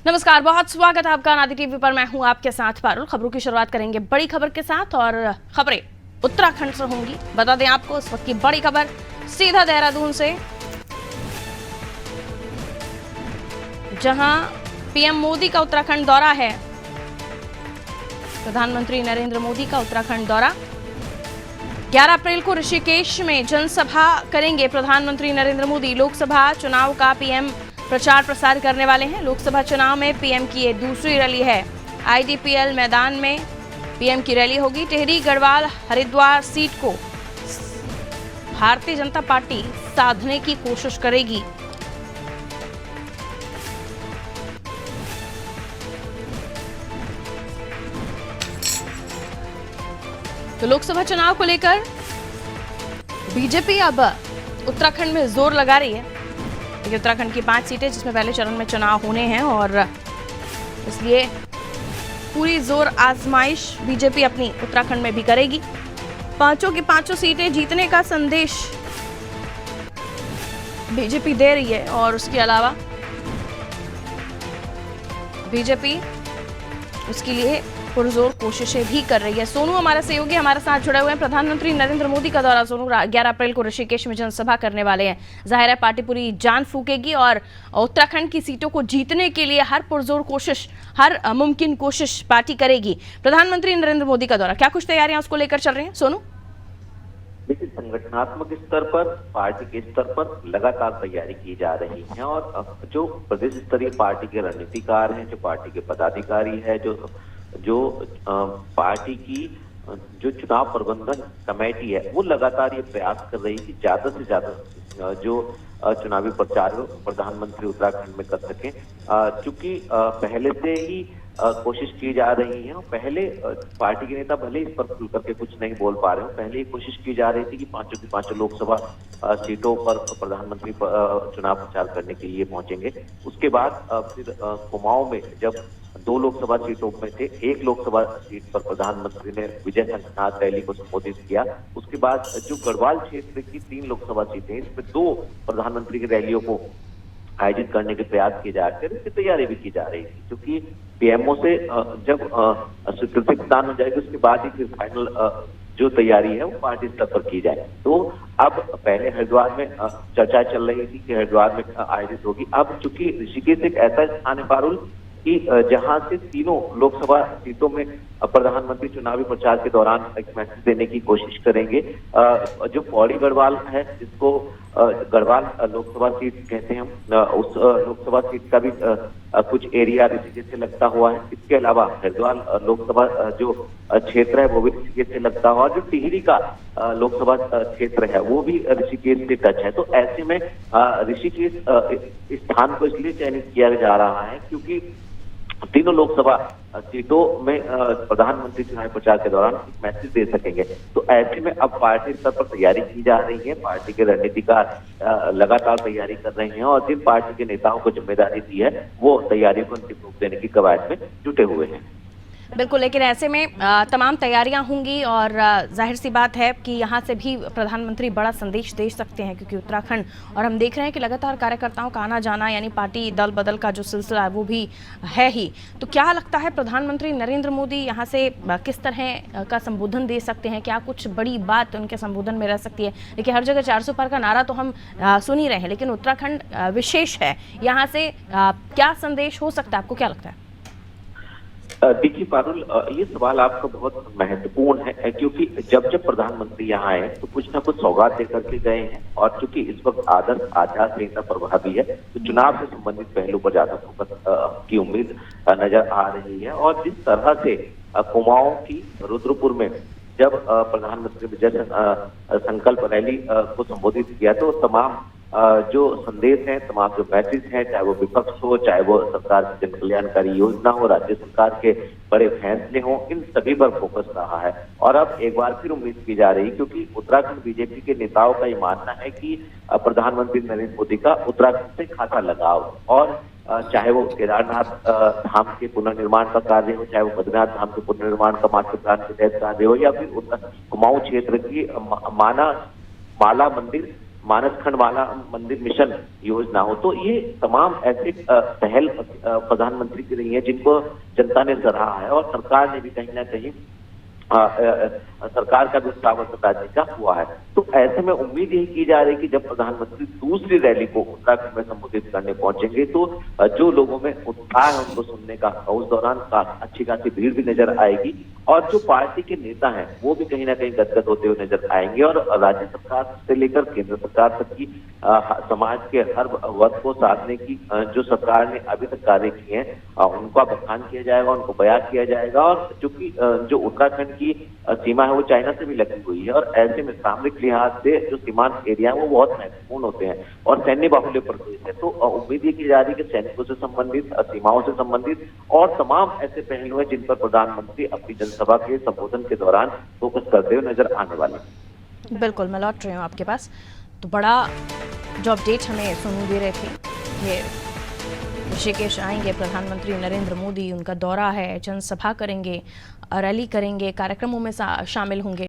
नमस्कार, बहुत स्वागत है आपका नादी टीवी पर। मैं हूं आपके साथ पारुल। खबरों की शुरुआत करेंगे बड़ी खबर के साथ और खबरें उत्तराखंड से होंगी। बता दें आपको इस वक्त की बड़ी खबर सीधा देहरादून से, जहां पीएम मोदी का उत्तराखंड दौरा है। प्रधानमंत्री नरेंद्र मोदी का उत्तराखंड दौरा 11 अप्रैल को ऋषिकेश में जनसभा करेंगे प्रधानमंत्री नरेंद्र मोदी। लोकसभा चुनाव का पीएम प्रचार प्रसार करने वाले हैं। लोकसभा चुनाव में पीएम की ये दूसरी रैली है। आईडीपीएल मैदान में पीएम की रैली होगी। टिहरी गढ़वाल हरिद्वार सीट को भारतीय जनता पार्टी साधने की कोशिश करेगी। तो लोकसभा चुनाव को लेकर बीजेपी अब उत्तराखंड में जोर लगा रही है। देखिए, उत्तराखंड की 5 सीटें जिसमें पहले चरण में चुनाव होने हैं और इसलिए पूरी जोर आजमाइश बीजेपी अपनी उत्तराखंड में भी करेगी। पांचों की पांचों सीटें जीतने का संदेश बीजेपी दे रही है और उसके अलावा बीजेपी उसके लिए पुरजोर कोशिशें भी कर रही है। सोनू हमारा सहयोगी हमारे साथ जुड़े हुए हैं। प्रधानमंत्री नरेंद्र मोदी का दौरा सोनू 11 अप्रैल को ऋषिकेश में जनसभा करने वाले हैं। जाहिर है पार्टी पूरी जान फूकेगी और उत्तराखंड की सीटों को जीतने के लिए हर पुरजोर कोशिश, हर मुमकिन कोशिश पार्टी करेगी। प्रधानमंत्री नरेंद्र मोदी का दौरा, क्या कुछ तैयारियां उसको लेकर चल रही हैं सोनू? देखिए, संगठनात्मक स्तर पर, पार्टी के स्तर पर लगातार तैयारी की जा रही है और जो प्रदेश स्तरीय पार्टी के रणनीतिकार हैं, जो पार्टी के पदाधिकारी है, जो पार्टी की जो चुनाव प्रबंधन कमेटी है, वो लगातार ये प्रयास कर रही है कि ज्यादा से ज्यादा जो चुनावी प्रचार प्रधानमंत्री उत्तराखंड में कर सकें। चूंकि पहले से ही कोशिश की जा रही है। पहले पार्टी के नेता भले इस पर खुल करके कुछ नहीं बोल पा रहे हो, पहले ही कोशिश की जा रही थी कि पांचों की पांचों लोकसभा सीटों पर प्रधानमंत्री चुनाव प्रचार करने के लिए पहुंचेंगे। उसके बाद फिर कुमाऊं में जब 2 लोकसभा सीटों में से 1 लोकसभा सीट पर प्रधानमंत्री ने विजय संकल्प रैली को संबोधित किया। उसके बाद जो गढ़वाल क्षेत्र की 3 लोकसभा सीटें, इसमें 2 प्रधानमंत्री की रैलियों को आयोजित करने के प्रयास किए जा रहे थे। इसकी तैयारी भी की जा रही थी, क्योंकि पीएमओ से जब स्वीकृति प्रदान हो जाएगी उसके बाद ही फिर फाइनल जो तैयारी है वो पार्टी स्तर पर की जाए। तो अब पहले हरिद्वार में चर्चा चल रही थी कि हरिद्वार में आयोजित होगी। अब चूंकि ऋषिकेश एक ऐसा स्थान है पारुल कि जहां से तीनों लोकसभा सीटों में प्रधानमंत्री चुनावी प्रचार के दौरान एक मैसेज देने की कोशिश करेंगे। जो पौड़ी गढ़वाल है, जिसको गढ़वाल लोकसभा सीट कहते हैं हम, उस लोकसभा सीट का भी कुछ एरिया ऋषिकेश से लगता हुआ है। इसके अलावा हरिद्वार लोकसभा जो क्षेत्र है वो भी ऋषिकेश से लगता हुआ, जो टिहरी का लोकसभा क्षेत्र है वो भी ऋषिकेश से टच है। तो ऐसे में ऋषिकेश स्थान को इसलिए चयनित किया जा रहा है क्योंकि तीनों लोकसभा सीटों में प्रधानमंत्री चुनाव प्रचार के दौरान मैसेज दे सकेंगे। तो ऐसे में अब पार्टी स्तर पर तैयारी की जा रही है। पार्टी के रणनीतिकार लगातार तैयारी कर रहे हैं और जिन पार्टी के नेताओं को जिम्मेदारी दी है वो तैयारी को अंतिम रूप देने की कवायद में जुटे हुए हैं। बिल्कुल, लेकिन ऐसे में तमाम तैयारियां होंगी और जाहिर सी बात है कि यहाँ से भी प्रधानमंत्री बड़ा संदेश दे सकते हैं, क्योंकि उत्तराखंड और हम देख रहे हैं कि लगातार कार्यकर्ताओं का आना जाना, यानी पार्टी दल बदल का जो सिलसिला है वो भी है ही। तो क्या लगता है प्रधानमंत्री नरेंद्र मोदी यहाँ से किस तरह का संबोधन दे सकते हैं? क्या कुछ बड़ी बात उनके संबोधन में रह सकती है? देखिए, हर जगह 400 पार का नारा तो हम सुन ही रहे हैं, लेकिन उत्तराखंड विशेष है। यहाँ से क्या संदेश हो सकता है, आपको क्या लगता है? देखिए पारुल, ये सवाल आपका बहुत महत्वपूर्ण है, क्योंकि जब जब प्रधानमंत्री यहाँ आए तो कुछ ना कुछ सौगात देकर के गए हैं। और चूंकि इस वक्त आदर्श आचार संहिता प्रभावी है तो चुनाव से संबंधित पहलू पर ज्यादा फोकस की उम्मीद नजर आ रही है। और जिस तरह से कुमाऊं की रुद्रपुर में जब प्रधानमंत्री विजय संकल्प रैली को संबोधित किया तो तमाम जो संदेश है, तमाम जो मैसेज है, चाहे वो विपक्ष हो, चाहे वो सरकार की जन कल्याणकारी योजना हो, राज्य सरकार के बड़े फैसले हो, इन सभी पर फोकस रहा है। और अब एक बार फिर उम्मीद की जा रही, क्योंकि उत्तराखंड बीजेपी के नेताओं का ये मानना है कि प्रधानमंत्री नरेंद्र मोदी का उत्तराखंड से खाता लगाव, और चाहे वो केदारनाथ धाम के पुनर्निर्माण का कार्य हो, चाहे वो बद्रीनाथ धाम के पुनर्निर्माण का मास्टर प्लान के तहत कार्य हो, या फिर कुमाऊं क्षेत्र की माला मंदिर मानस खंडवाला मंदिर मिशन योजना हो। तो ये तमाम ऐसे पहल प्रधानमंत्री की रही है जिनको जनता ने सराहा है और सरकार ने भी कहीं ना कहीं सरकार का भी उत्साह राज्य का हुआ है। तो ऐसे में उम्मीद यही की जा रही है कि जब प्रधानमंत्री दूसरी रैली को उत्तराखंड में संबोधित करने पहुंचेंगे तो जो लोगों में उत्साह है उनको सुनने का उस दौरान अच्छी खासी भीड़ भी नजर आएगी और जो पार्टी के नेता हैं वो भी कहीं ना कहीं गदगद होते हुए नजर आएंगे और राज्य सरकार से लेकर केंद्र सरकार तक की समाज के हर वर्ग को साधने की जो सरकार ने अभी तक कार्य किए हैं उनका बखान किया जाएगा, उनको बयान किया जाएगा। और चूंकि जो उत्तराखंड की सीमा है वो चाइना से भी लगी हुई है और ऐसे में सामरिक लिहाज से जो सीमांत एरिया है वो बहुत महत्वपूर्ण होते हैं और सैन्य बाहुल्य प्रदेश है। तो उम्मीद ये की जा रही है कि सैनिकों से संबंधित, सीमाओं से संबंधित और तमाम ऐसे पहलू हैं जिन पर प्रधानमंत्री अपनी जनसभा के संबोधन के दौरान फोकस करते हुए नजर आने वाले हैं। बिल्कुल, मैं लौट रही हूँ आपके पास। तो बड़ा जो अपडेट हमें सुनू दे रहे थे, ये ऋषिकेश आएंगे प्रधानमंत्री नरेंद्र मोदी, उनका दौरा है, जनसभा करेंगे, रैली करेंगे, कार्यक्रमों में शामिल होंगे।